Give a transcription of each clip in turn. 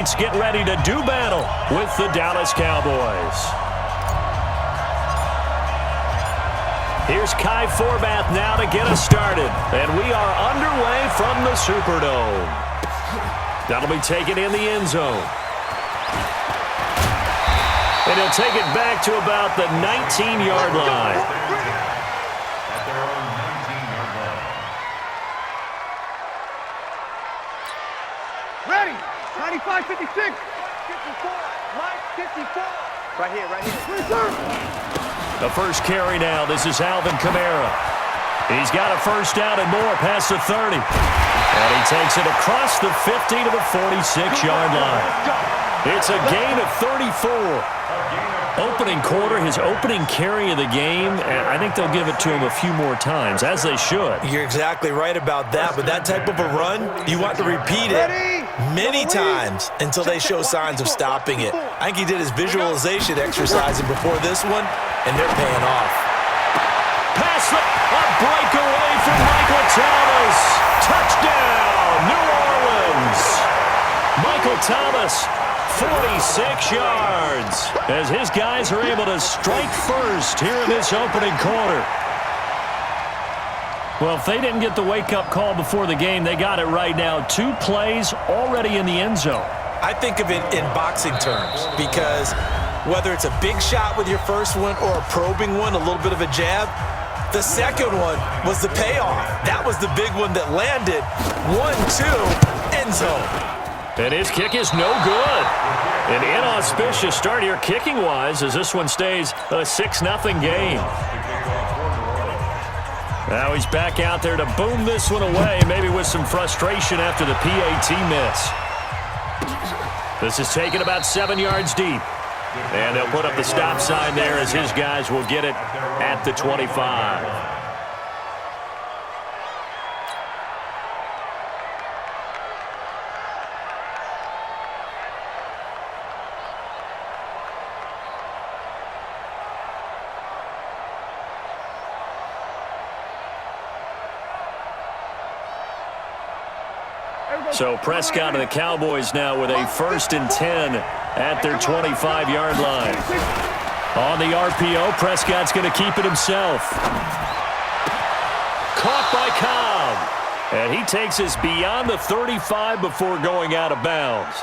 Get ready to do battle with the Dallas Cowboys. Here's Kai Forbath now to get us started. And we are underway from the Superdome. That'll be taken in the end zone. And he'll take it back to about the 19-yard line. Ready. 95, 56. 54. Line 54. Right here. Yes, sir. The first carry now. This is Alvin Kamara. He's got a first down and more past the 30. And he takes it across the 50 to the 46-yard line. It's a gain of 34. Opening quarter, his opening carry of the game, and I think they'll give it to him a few more times, as they should. You're exactly right about that, but that type of a run, you want to repeat it many times until they show signs of stopping it. I think he did his visualization exercising before this one, and they're paying off. Pass, a breakaway from Michael Thomas. Touchdown, New Orleans. Michael Thomas, 46 yards, as his guys are able to strike first here in this opening quarter. Well, if they didn't get the wake-up call before the game, they got it right now. 2 plays already in the end zone. I think of it in boxing terms because whether it's a big shot with your first one or a probing one, a little bit of a jab, the second one was the payoff. That was the big one that landed. 1-2, end zone. And his kick is no good. An inauspicious start here kicking-wise as this one stays a 6-0 game. Now he's back out there to boom this one away, maybe with some frustration after the PAT miss. This is taken about 7 yards deep. And they'll put up the stop sign there as his guys will get it at the 25. So Prescott and the Cowboys now with a 1st and 10 at their 25-yard line. On the RPO, Prescott's going to keep it himself. Caught by Cobb. And he takes us beyond the 35 before going out of bounds.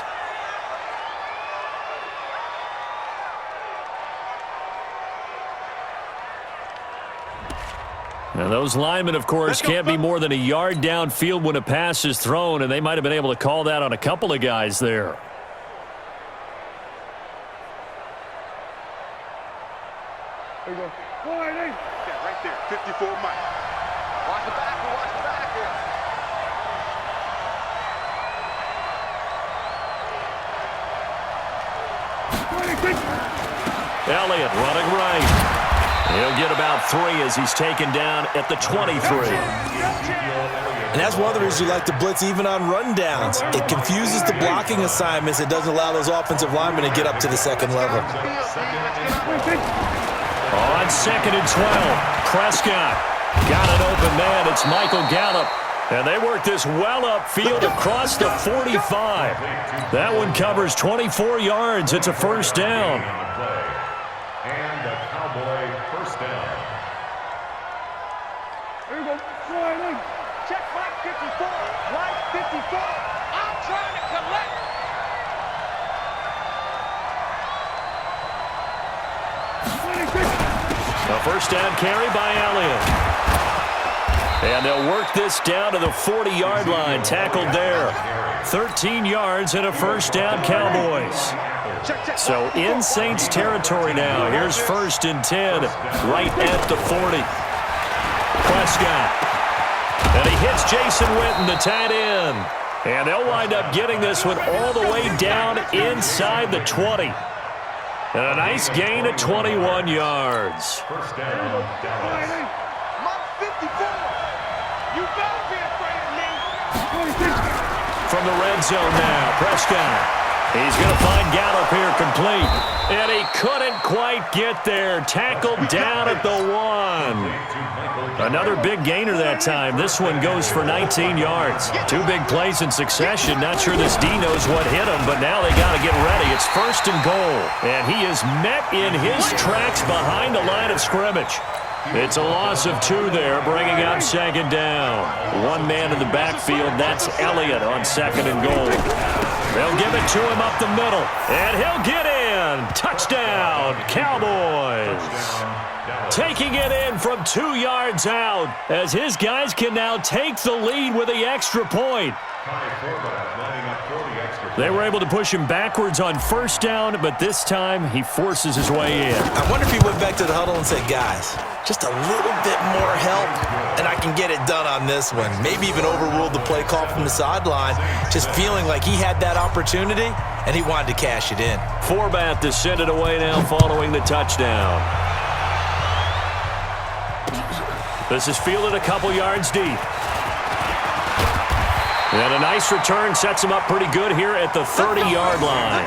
Now those linemen, of course, can't be more than a yard downfield when a pass is thrown, and they might have been able to call that on a couple of guys there. There you go. Yeah, right there. 54 Mike. Watch the back. Watch the back here. Elliott running right. He'll get about 3 as he's taken down at the 23. And that's one of the reasons you like to blitz even on rundowns. It confuses the blocking assignments. It doesn't allow those offensive linemen to get up to the second level. On 2nd and 12, Prescott got an open man. It's Michael Gallup. And they work this well upfield across the 45. That one covers 24 yards. It's a first down. And a Cowboy first down. There you go. Check Mike 54. Mike 54. I'm trying to collect. A first down carry by Elliott. And they'll work this down to the 40-yard line. Tackled there. 13 yards and a first down, Cowboys. So in Saints territory now. Here's 1st and 10 right at the 40. Prescott. And he hits Jason Witten, the tight end. And they'll wind up getting this one all the way down inside the 20. And a nice gain of 21 yards. First down, Dallas. Mike 54. You better be afraid of me. From the red zone now, Prescott. He's going to find Gallup here complete. And he couldn't quite get there. Tackled down at the 1. Another big gainer that time. This one goes for 19 yards. 2 big plays in succession. Not sure this D knows what hit him, but now they got to get ready. It's 1st and goal. And he is met in his tracks behind the line of scrimmage. It's a loss of 2 there, bringing up 2nd down. 1 man in the backfield. That's Elliott on 2nd and goal. They'll give it to him up the middle, and he'll get in. Touchdown, Cowboys. Taking it in from 2 yards out as his guys can now take the lead with the extra point. They were able to push him backwards on 1st down, but this time he forces his way in. I wonder if he went back to the huddle and said, guys, just a little bit more help, and I can get it done on this one. Maybe even overruled the play call from the sideline, just feeling like he had that opportunity, and he wanted to cash it in. Forbath to send it away now following the touchdown. This is fielded a couple yards deep. And a nice return sets him up pretty good here at the 30-yard line.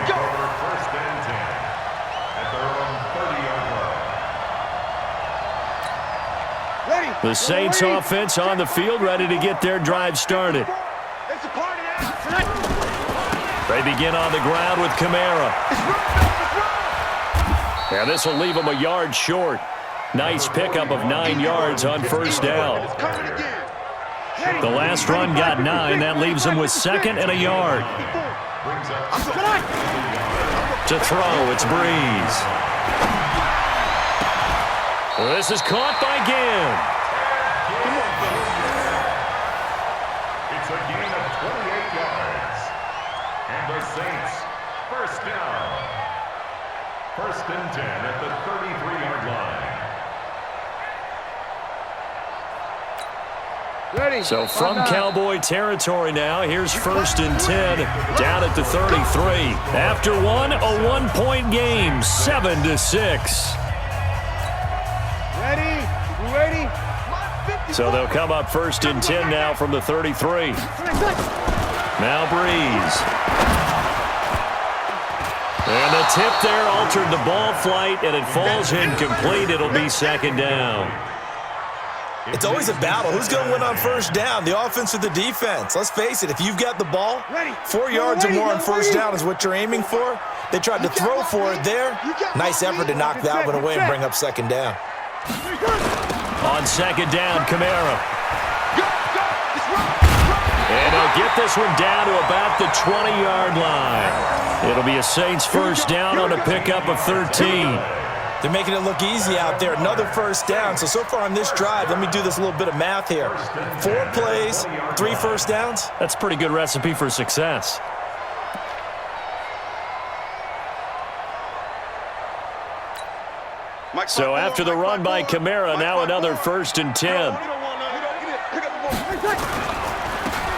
The Saints offense on the field, ready to get their drive started. They begin on the ground with Kamara. And this will leave them a yard short. Nice pickup of 9 yards on 1st down. The last run got 9. That leaves him with 2nd and a yard. To throw, it's Breeze. This is caught by Ginn. It's a gain of 28 yards. And the Saints, 1st down. 1st and 10 at the 33-yard line. So from Cowboy territory now, here's 1st and 10 down at the 33. After one, a 1-point game, 7-6. Ready? So they'll come up 1st and 10 now from the 33. Now Breeze. And the tip there altered the ball flight, and it falls incomplete. It'll be 2nd down. It's always a battle. Who's going to win on 1st down, the offense or the defense? Let's face it, if you've got the ball, 4 yards or more on 1st down is what you're aiming for. They tried to throw for it there. Nice effort to knock that one away and bring up 2nd down. On 2nd down, Kamara. And he'll get this one down to about the 20-yard line. It'll be a Saints 1st down on a pickup of 13. They're making it look easy out there. Another 1st down. So far on this drive, let me do this little bit of math here. 4 plays, 3 1st downs. That's a pretty good recipe for success. So after the run by Kamara, now another 1st and 10.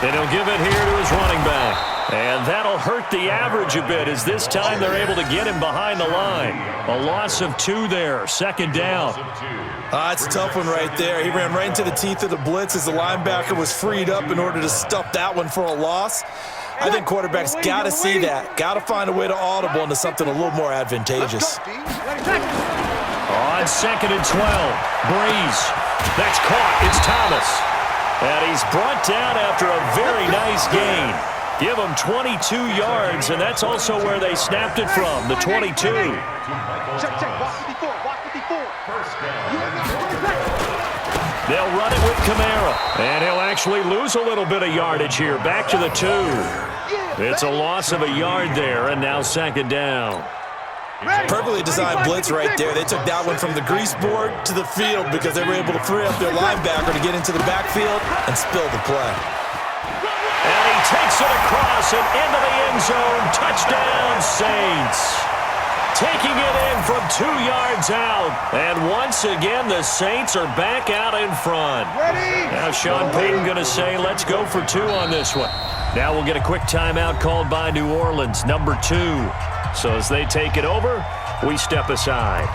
And he'll give it here to his running back. And that'll hurt the average a bit as this time they're able to get him behind the line. A loss of 2 there, 2nd down. That's a tough one right there. He ran right into the teeth of the blitz as the linebacker was freed up in order to stuff that one for a loss. I think quarterbacks got to see that. Got to find a way to audible into something a little more advantageous. On 2nd and 12, Breeze. That's caught. It's Thomas. And he's brought down after a very nice gain. Give him 22 yards, and that's also where they snapped it from, the 22. They'll run it with Kamara, and he'll actually lose a little bit of yardage here, back to the 2. It's a loss of a yard there, and now 2nd down. Perfectly designed blitz right there. They took that one from the grease board to the field because they were able to free up their linebacker to get into the backfield and spill the play. And he takes it across and into the end zone. Touchdown, Saints. Taking it in from 2 yards out. And once again, the Saints are back out in front. Now Sean Payton going to say, let's go for 2 on this one. Now we'll get a quick timeout called by New Orleans, number 2. So as they take it over, we step aside.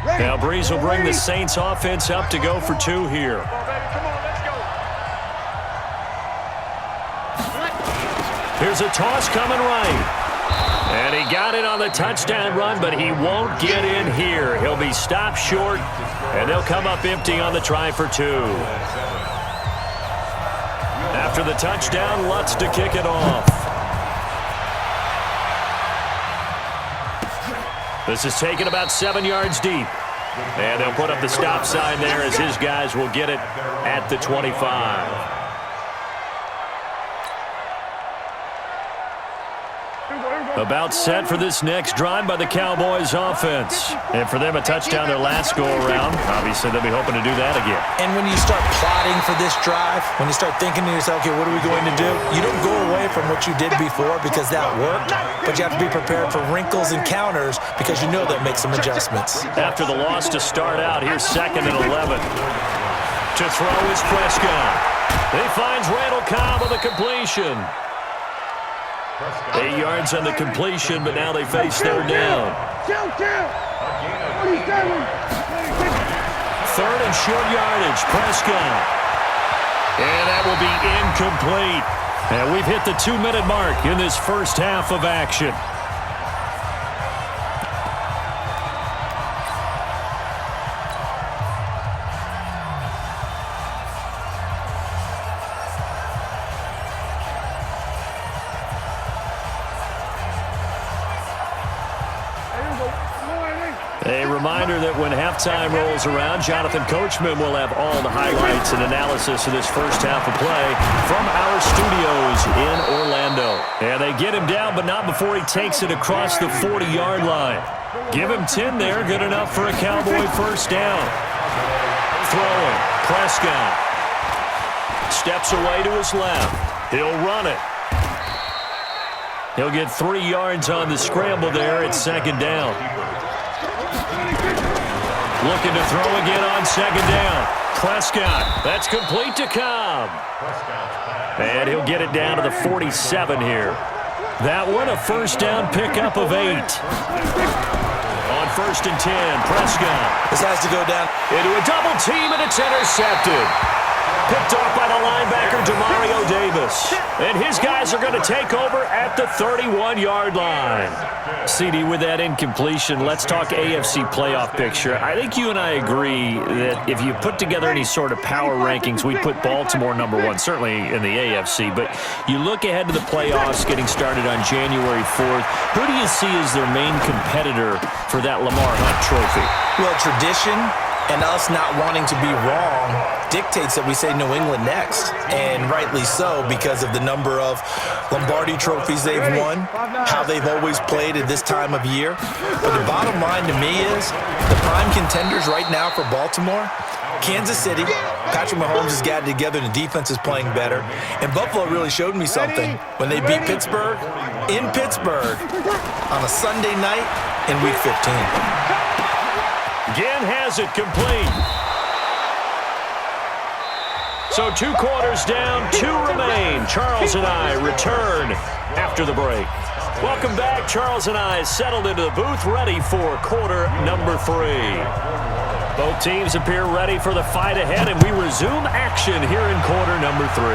Now Breeze will bring the Saints offense up to go for 2 here. Here's a toss coming right. And he got it on the touchdown run, but he won't get in here. He'll be stopped short, and they'll come up empty on the try for two. After the touchdown, Lutz to kick it off. This is taken about 7 yards deep. And they'll put up the stop sign there as his guys will get it at the 25. About set for this next drive by the Cowboys offense. And for them, a touchdown their last go-around. Obviously, they'll be hoping to do that again. And when you start plotting for this drive, when you start thinking to yourself, okay, what are we going to do? You don't go away from what you did before because that worked, but you have to be prepared for wrinkles and counters because you know they'll make some adjustments. After the loss to start out, here's 2nd and 11. To throw is Prescott. He finds Randall Cobb with a completion. 8 yards on the completion, but now they face third down. 3rd and short yardage, Prescott. And that will be incomplete. And we've hit the 2-minute mark in this first half of action. A reminder that when halftime rolls around, Jonathan Coachman will have all the highlights and analysis of this first half of play from our studios in Orlando. And they get him down, but not before he takes it across the 40-yard line. Give him 10 there, good enough for a Cowboy first down. Throwing, Prescott. Steps away to his left. He'll run it. He'll get 3 yards on the scramble there at 2nd down. Looking to throw again on 2nd down. Prescott, that's complete to Cobb. And he'll get it down to the 47 here. That one, a first down pickup of 8. On 1st and 10, Prescott. This has to go down Into a double team, and it's intercepted. Picked off by the linebacker, Demario Davis. And his guys are going to take over at the 31-yard line. CD, with that incompletion, let's talk AFC playoff picture. I think you and I agree that if you put together any sort of power rankings, we'd put Baltimore #1, certainly in the AFC. But you look ahead to the playoffs getting started on January 4th. Who do you see as their main competitor for that Lamar Hunt trophy? Well, tradition and us not wanting to be wrong dictates that we say New England next, and rightly so because of the number of Lombardi trophies they've won, how they've always played at this time of year. But the bottom line to me is the prime contenders right now for Baltimore, Kansas City. Patrick Mahomes has got it together, and the defense is playing better. And Buffalo really showed me something when they beat Pittsburgh in Pittsburgh on a Sunday night in Week 15. Ginn has it complete. So 2 quarters down, 2 remain. Charles and I return after the break. Welcome back. Charles and I settled into the booth, ready for quarter number 3. Both teams appear ready for the fight ahead, and we resume action here in quarter number 3.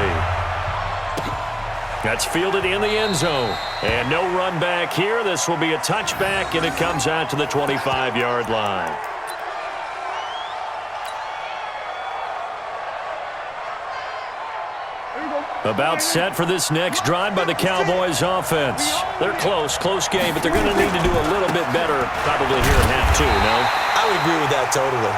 That's fielded in the end zone. And no run back here. This will be a touchback, and it comes out to the 25-yard line. About set for this next drive by the Cowboys offense. They're close game, but they're going to need to do a little bit better probably here in half 2, no? I would agree with that totally.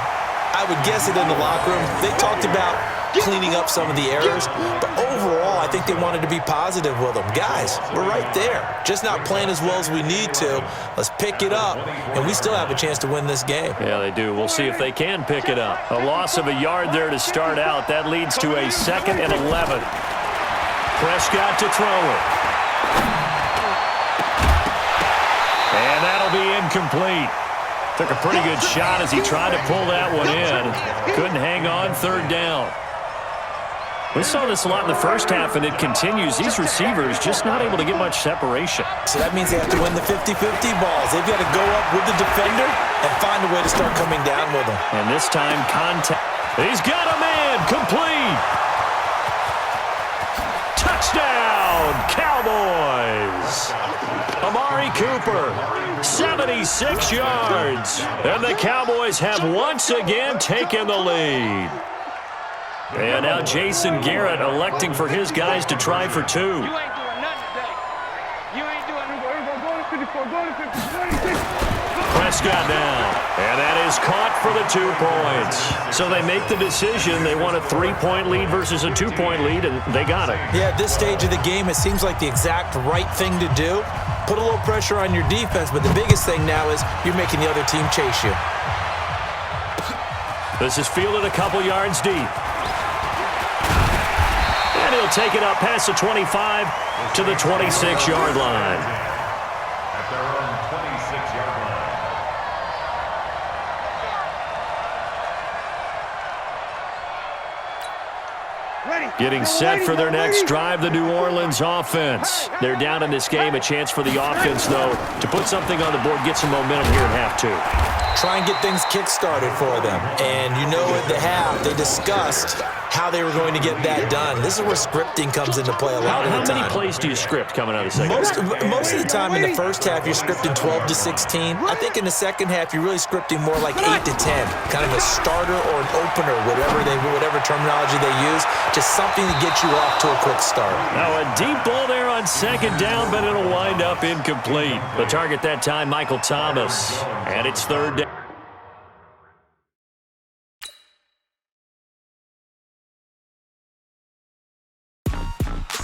I would guess it in the locker room. They talked about cleaning up some of the errors, but overall, I think they wanted to be positive with them. Guys, we're right there. Just not playing as well as we need to. Let's pick it up, and we still have a chance to win this game. Yeah, they do. We'll see if they can pick it up. A loss of a yard there to start out. That leads to a 2nd and 11. Prescott to throw it. And that'll be incomplete. Took a pretty good shot as he tried to pull that one in. Couldn't hang on, 3rd down. We saw this a lot in the first half, and it continues. These receivers just not able to get much separation. So that means they have to win the 50-50 balls. They've got to go up with the defender and find a way to start coming down with them. And this time, contact. He's got a man, complete. Touchdown, Cowboys. Cooper, 76 yards. And the Cowboys have once again taken the lead. And now Jason Garrett electing for his guys to try for two. You ain't doing nothing today. You ain't doing Prescott now. And that is caught for the 2 points. So they make the decision. They want a 3-point lead versus a 2-point lead, and they got it. Yeah, at this stage of the game, it seems like the exact right thing to do. Put a little pressure on your defense, but the biggest thing now is you're making the other team chase you. This is fielded a couple yards deep. And he'll take it up past the 25 to the 26-yard line. At their own 26-yard line. Getting set for their next drive, the New Orleans offense. They're down in this game. A chance for the offense, though, to put something on the board, get some momentum here at half 2. Try and get things kick-started for them. And you know at the half, they discussed how they were going to get that done. This is where scripting comes into play a lot of the time. How many plays do you script coming out of the second half? Most of the time in the first half, you're scripting 12 to 16. I think in the second half, you're really scripting more like 8 to 10. Kind of a starter or an opener, whatever terminology they use. Just something to get you off to a quick start. Now a deep ball there on second down, but it'll wind up incomplete. The target that time, Michael Thomas. And it's third down.